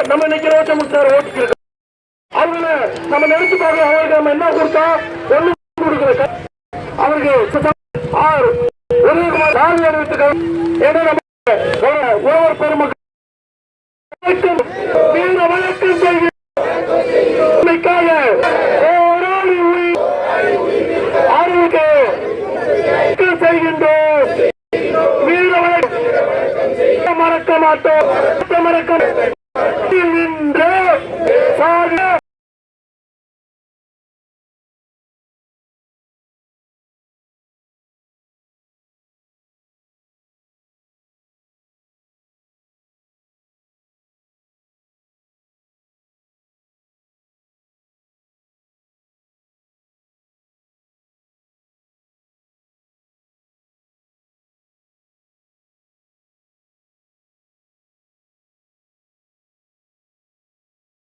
நம்ம இன்னைக்கு ரோட்டம் சார் ஓட்டிட்டு இருக்கோம். அவங்கள நம்ம நினைச்சு பார்க்க அவங்களுக்கு நம்ம என்ன கொடுத்தா ஒண்ணு கொடுக்கல. அவருக்கு உதயகுமார் அறிவித்துக்காங்க. ஏன்னா நம்ம உழவர் பெருமக்கள் வீர வழக்கம் செய்கிறாக அறிவிக்க செய்கின்றோம். வீர வழக்கம் மறக்க மாட்டோம்.